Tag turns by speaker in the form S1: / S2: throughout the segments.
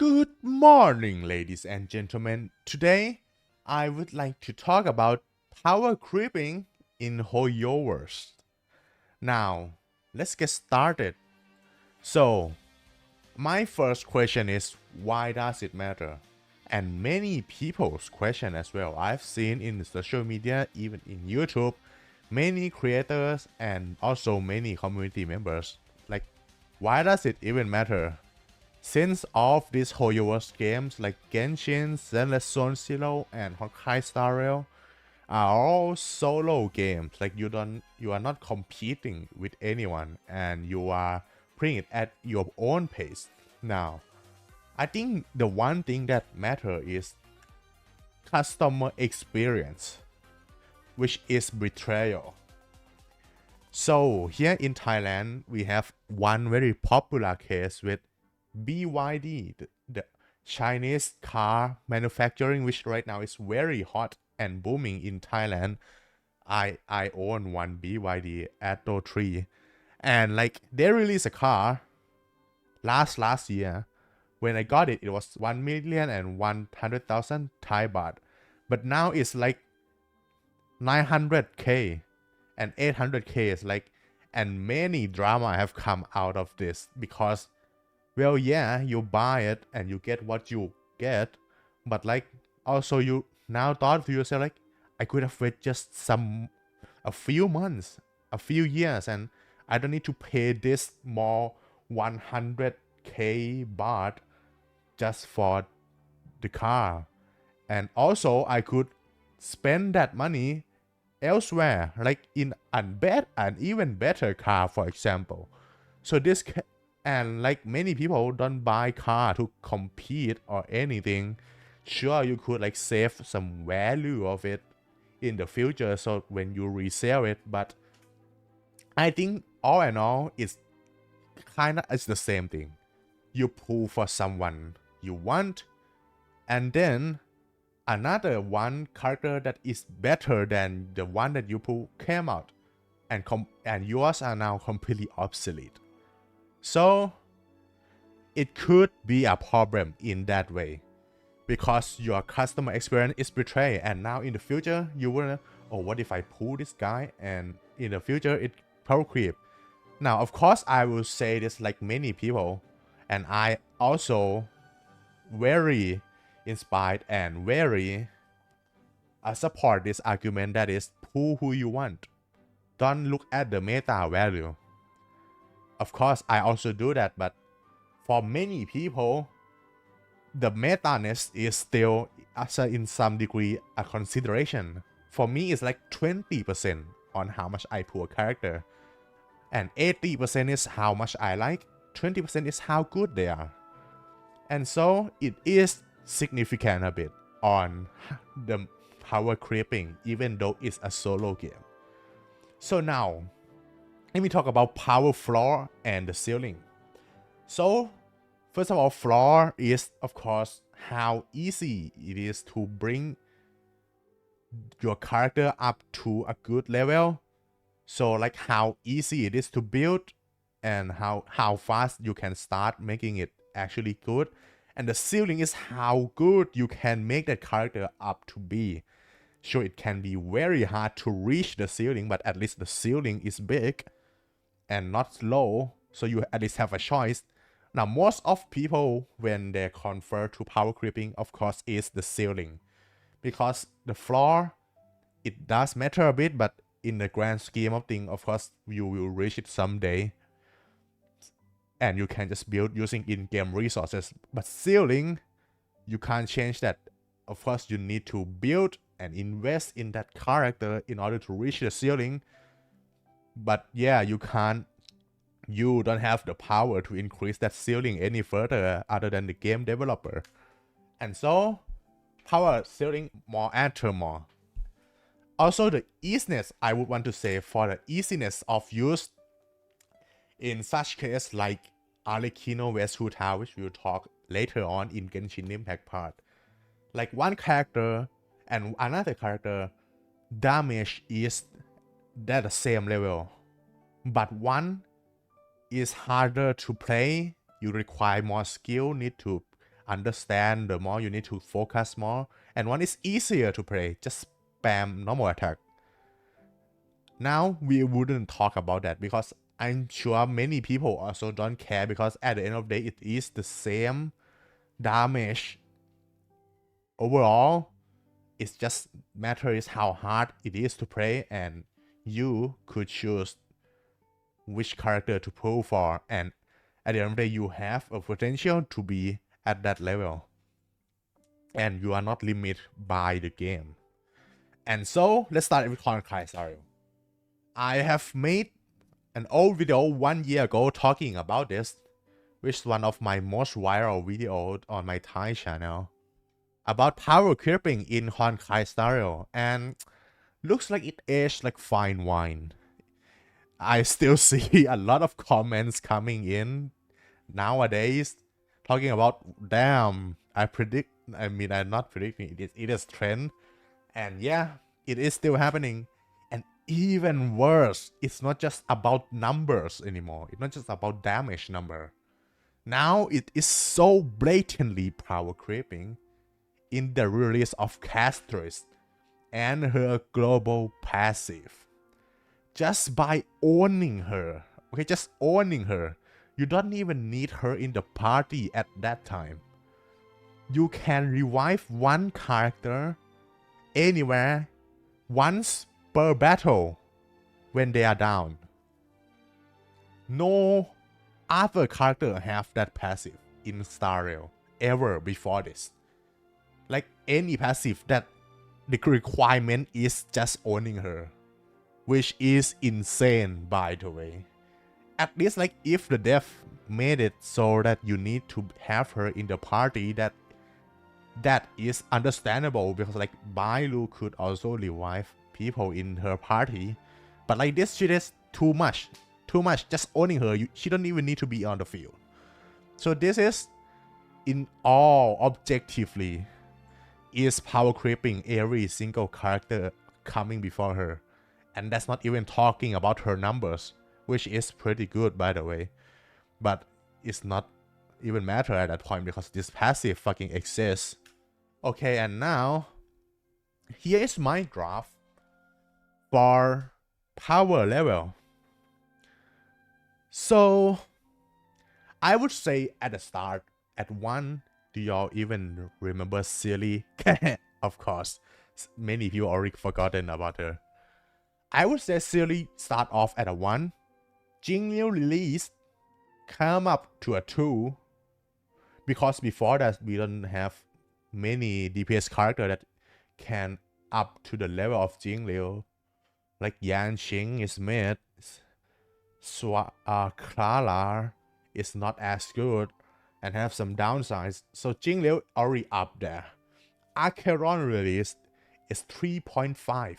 S1: Good morning, ladies and gentlemen. Today, I would like to talk about power creeping in Hoyoverse. Now, let's get started. So, my first question is, why does it matter? And many people's question as well. I've seen in social media, even in YouTube, many creators and also many community members. Like, why does it even matter? Since all of these hoyoverse games like Genshin, Zenless Zone Zero, and Honkai Star Rail are all solo games. Like you are not competing with anyone, and you are playing it at your own pace. Now, I think the one thing that matters is customer experience, which is betrayal. So here in Thailand, we have one very popular case with BYD, the Chinese car manufacturing, which right now is very hot and booming in Thailand. I own one BYD Atto 3, and like they released a car last year. When I got it, it was 1,100,000 Thai baht, but now it's like 900k and 800k is like, and many drama have come out of this because, well, yeah, you buy it and you get what you get, but like also you now thought to yourself like, I could have waited just a few months, a few years, and I don't need to pay this more 100k baht just for the car, and also I could spend that money elsewhere, like in an even better car, for example. So this and like many people don't buy car to compete or anything. Sure, you could like save some value of it in the future, so when you resell it, but I think all in all, it's the same thing. You pull for someone you want, and then another one character that is better than the one that you pull came out, and yours are now completely obsolete. So it could be a problem in that way, because your customer experience is betrayed, and now in the future you wanna, oh, what if I pull this guy and in the future it power creep. Now of course I will say this like many people, and I also very inspired and very support this argument, that is, pull who you want, don't look at the meta value. Of course I also do that, but for many people the meta-ness is still in some degree a consideration. For me it's like 20% on how much I pull a character, and 80% is how much I like, 20% is how good they are. And so it is significant a bit on the power creeping, even though it's a solo game. So now, let me talk about power floor and the ceiling. So, first of all, floor is, of course, how easy it is to bring your character up to a good level. So, like how easy it is to build and how fast you can start making it actually good. And the ceiling is how good you can make that character up to be. Sure, it can be very hard to reach the ceiling, but at least the ceiling is big and not low, so you at least have a choice. Now, most of people, when they convert to power creeping, of course, is the ceiling. Because the floor, it does matter a bit, but in the grand scheme of things, of course, you will reach it someday. And you can just build using in-game resources. But ceiling, you can't change that. Of course, you need to build and invest in that character in order to reach the ceiling. But yeah, you don't have the power to increase that ceiling any further other than the game developer. And so, power ceiling more enter more. Also, the easiness, I would want to say, for the easiness of use in such case like Arlecchino vs Hu, which we'll talk later on in Genshin Impact part. Like one character and another character, damage is at the same level, but one is harder to play. You require more skill, need to understand, the more you need to focus more. And one is easier to play, just spam normal attack. Now we wouldn't talk about that because I'm sure many people also don't care, because at the end of the day it is the same damage overall. It's just matter is how hard it is to play, and you could choose which character to pull for, and at the end of the day you have a potential to be at that level, and you are not limited by the game. And so let's start with Honkai Star Rail. I have made an old video 1 year ago talking about this, which is one of my most viral videos on my Thai channel, about power creeping in Honkai Star Rail, and looks like it aged like fine wine. I still see a lot of comments coming in nowadays talking about, damn, I'm not predicting, it is trend. And yeah, it is still happening. And even worse, it's not just about numbers anymore. It's not just about damage number. Now it is so blatantly power creeping in the release of Castris and her global passive. Just by owning her, okay, just owning her, you don't even need her in the party at that time. You can revive one character anywhere once per battle when they are down. No other character have that passive in Star Rail ever before this. Like any passive that the requirement is just owning her, which is insane, by the way. At least like if the dev made it so that you need to have her in the party, that is understandable, because like Bailu could also revive people in her party. But like this shit is too much, just owning her. She don't even need to be on the field. So this is, in all objectively, is power creeping every single character coming before her. And that's not even talking about her numbers, which is pretty good, by the way. But it's not even matter at that point because this passive fucking exists. Okay, and now here is my graph for power level. So I would say at the start, at 1, do y'all even remember Silly? Of course, many people already forgotten about her. I would say Silly start off at a 1, Jingliu release, come up to a 2, because before that we don't have many DPS character that can up to the level of Jingliu. Like Yan Xing is mid, Clara is not as good and have some downsides. So Jingliu already up there. Acheron release is 3.5.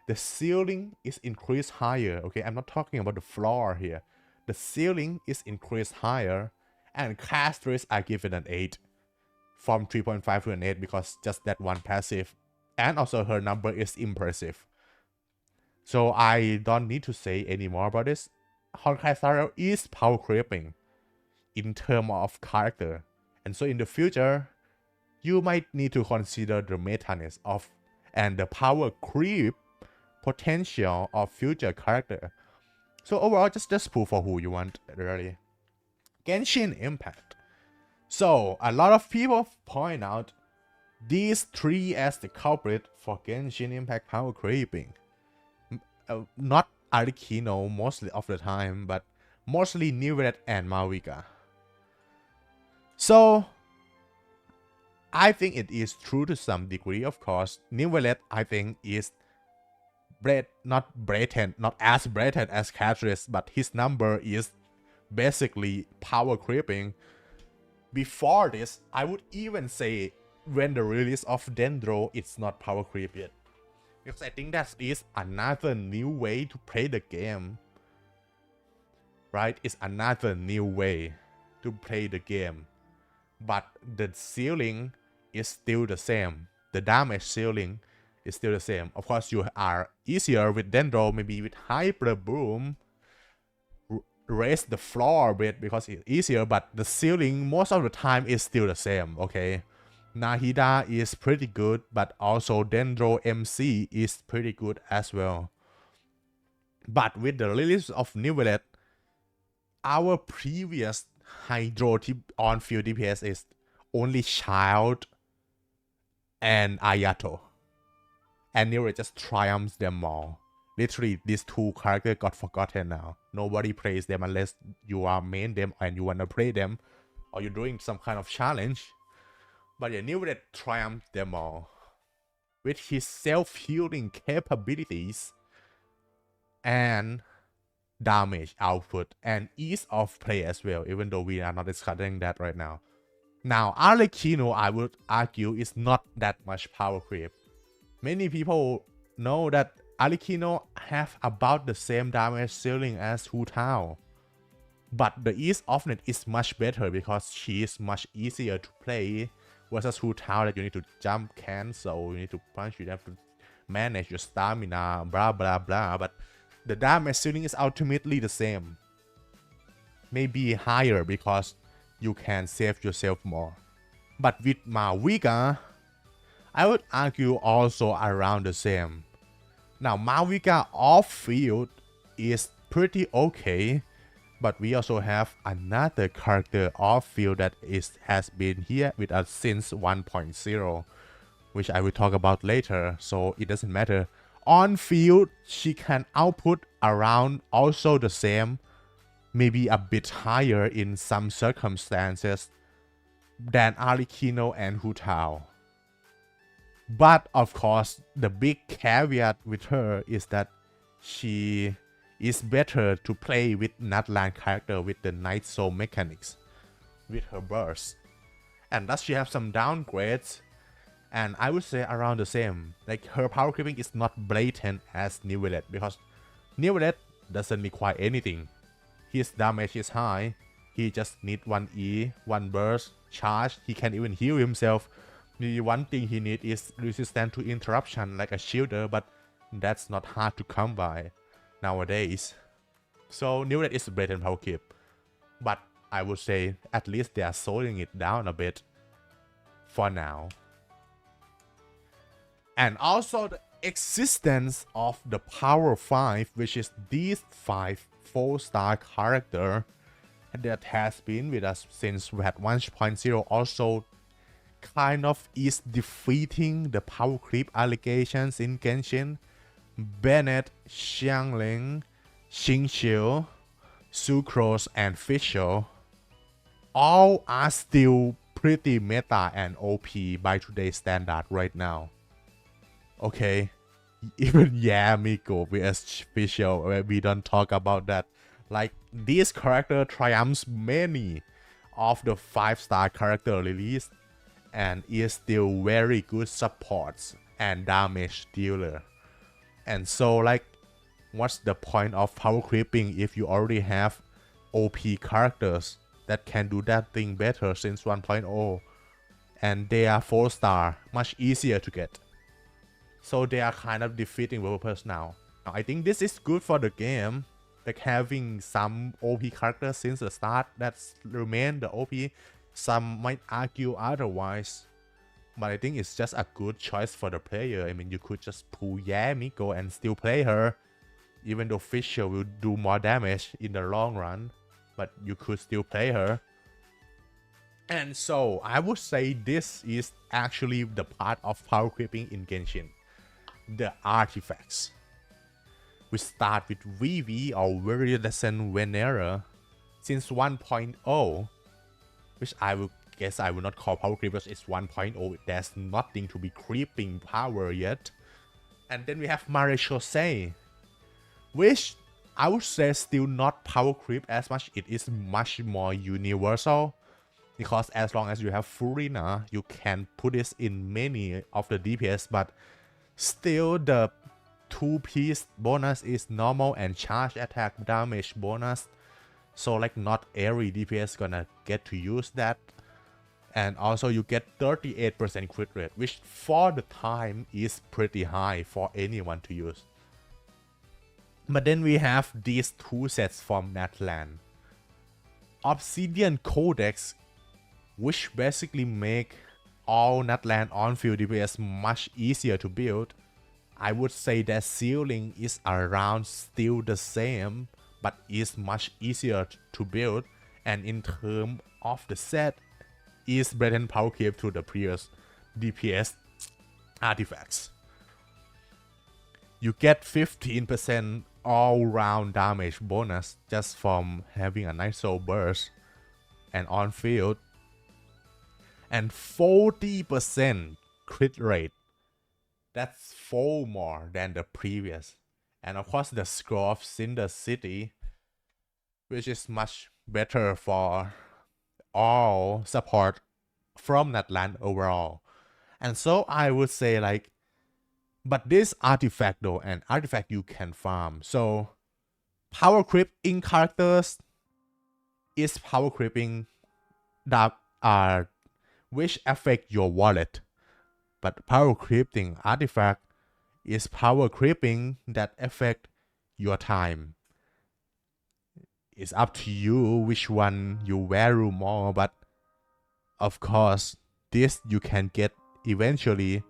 S1: The ceiling is increased higher. Okay, I'm not talking about the floor here. The ceiling is increased higher, and Castris I give it an 8. From 3.5 to an 8 because just that one passive. And also her number is impressive. So I don't need to say any more about this. Honkai Star Rail is power creeping in terms of character. And so in the future, you might need to consider the metaness of and the power creep potential of future character. So overall, just pull for who you want, really. Genshin Impact. So a lot of people point out these 3 as the culprit for Genshin Impact power creeping. Not Arikino mostly of the time, but mostly Nivet and Mavica. So I think it is true to some degree, of course. Nivet I think is not as blatant as Catris, but his number is basically power creeping. Before this, I would even say when the release of Dendro, it's not power creep yet. Because I think that is another new way to play the game. Right? It's another new way to play the game. But the ceiling is still the same. The damage ceiling is still the same. Of course, you are easier with Dendro, maybe with Hyper Boom. raise the floor a bit because it's easier, but the ceiling most of the time is still the same, okay? Nahida is pretty good, but also Dendro MC is pretty good as well. But with the release of Nivelet, our previous Hydro on-field DPS is only Child and Ayato. And Nivelet just triumphs them all. Literally, these two characters got forgotten now. Nobody plays them unless you are main them and you wanna play them, or you're doing some kind of challenge. But yeah, Nivelet triumphed them all. With his self-healing capabilities and damage output and ease of play as well, even though we are not discussing that right now. Now, Arlecchino, I would argue, is not that much power creep. Many people know that Arlecchino have about the same damage ceiling as Hu Tao. But the ease of it is much better because she is much easier to play versus Hu Tao that you need to jump cancel, you need to punch, you have to manage your stamina, blah blah blah. But the damage ceiling is ultimately the same. Maybe higher because you can save yourself more. But with Mavica, I would argue also around the same. Now Mavica off-field is pretty okay, but we also have another character off-field that has been here with us since 1.0, which I will talk about later, so it doesn't matter. On-field, she can output around also the same, maybe a bit higher in some circumstances than Arlecchino and Hu Tao. But of course, the big caveat with her is that she is better to play with Natlan character with the Night Soul mechanics, with her burst. And thus she have some downgrades, and I would say around the same. Like her power creeping is not blatant as Nivelet, because Nivelet doesn't require anything. His damage is high, he just need one E, one burst, charge, he can even heal himself. The one thing he needs is resistance to interruption like a shielder, but that's not hard to come by nowadays. So Nivelet is a blatant power creep, but I would say at least they are slowing it down a bit for now. And also the existence of the Power 5, which is these 5 4-star character that has been with us since we had 1.0, also kind of is defeating the power creep allegations in Genshin. Bennett, Xiangling, Xingqiu, Sucrose, and Fischl all are still pretty meta and OP by today's standard right now. Okay, even Yamiko vs Fischl, we don't talk about that. Like, this character triumphs many of the 5-star character released and is still very good supports and damage dealer. And so, like, what's the point of power creeping if you already have OP characters that can do that thing better since 1.0, and they are 4-star, much easier to get. So they are kind of defeating the purpose now. Now I think this is good for the game, like having some OP characters since the start that remain the OP. Some might argue otherwise, but I think it's just a good choice for the player. I mean, you could just pull Yamiko and still play her, even though Fischl will do more damage in the long run, but you could still play her. And so I would say this is actually the part of power creeping in Genshin, the artifacts. We start with VV or Viridescent Venera since 1.0, which I will guess I will not call power creep because it's 1.0. There's nothing to be creeping power yet. And then we have Marechaussee, which I would say still not power creep as much. It is much more universal, because as long as you have Furina, you can put this in many of the DPS, but still the 2-piece bonus is normal and charge attack damage bonus. So like not every DPS gonna get to use that. And also you get 38% crit rate, which for the time is pretty high for anyone to use. But then we have these two sets from Natlan. Obsidian Codex, which basically make all Natlan on-field DPS much easier to build. I would say that ceiling is around still the same, but is much easier to build. And in terms of the set, is better power creep to the previous DPS artifacts. You get 15% all-round damage bonus just from having a nice soul burst and on-field, and 40% crit rate. That's 4 more than the previous. And of course the Scroll of Cinder City, which is much better for all support from that land overall. And so I would say like, but this artifact though, an artifact you can farm. So power creep in characters is power creeping that are which affect your wallet. But power creeping artifact is power creeping that affect your time. It's up to you which one you value more, but of course this you can get eventually,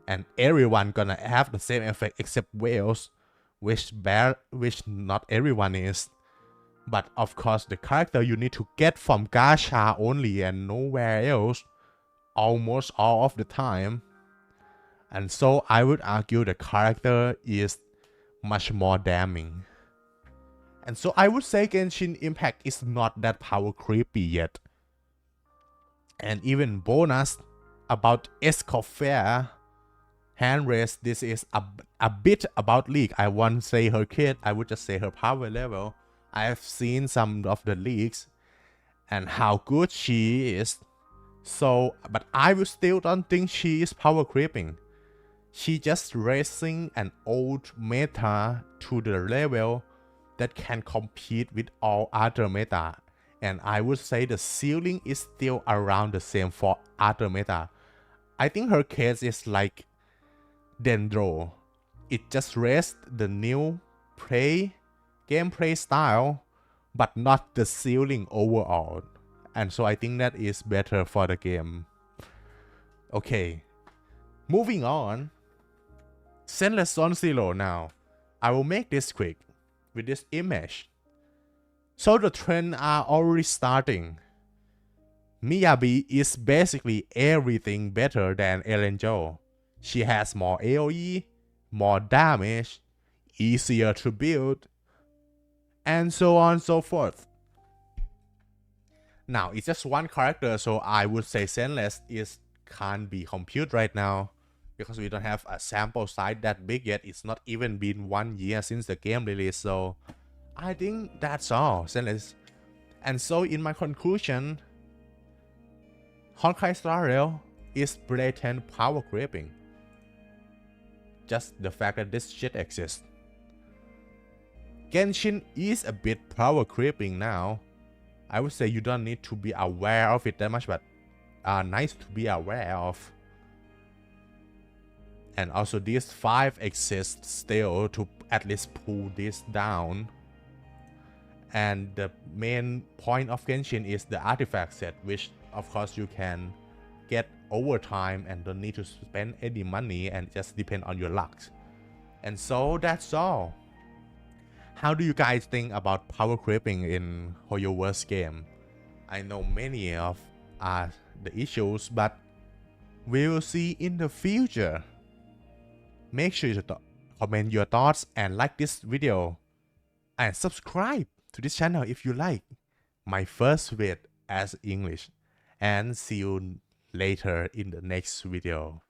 S1: and everyone gonna have the same effect except whales, which not everyone is. But of course the character you need to get from gacha only and nowhere else almost all of the time. And so I would argue the character is much more damning. And so I would say Genshin Impact is not that power creepy yet. And even bonus about Escoffier hand raise, this is a bit about League. I won't say her kit, I would just say her power level. I have seen some of the leaks and how good she is. So, but I will still don't think she is power creeping. She just raising an old meta to the level that can compete with all other meta. And I would say the ceiling is still around the same for other meta. I think her case is like Dendro. It just raised the new gameplay style, but not the ceiling overall. And so I think that is better for the game. Okay, moving on. Zenless Zone Zero now. I will make this quick with this image. So the trends are already starting. Miyabi is basically everything better than Elenjo. She has more AoE, more damage, easier to build, and so on and so forth. Now it's just one character, so I would say Zenless can't be computed right now because we don't have a sample size that big yet. It's not even been 1 year since the game release, so I think that's all, Zenless. And so in my conclusion, Honkai Star Rail is blatant power creeping. Just the fact that this shit exists. Genshin is a bit power creeping now. I would say you don't need to be aware of it that much, but nice to be aware of. And also these 5 exist still to at least pull this down. And the main point of Genshin is the artifact set, which of course you can get over time and don't need to spend any money and just depend on your luck. And so that's all. How do you guys think about power creeping in hoyoverse game? I know many of the issues, but we'll see in the future. Make sure to comment your thoughts and like this video. And subscribe to this channel if you like my first vid as English. And see you later in the next video.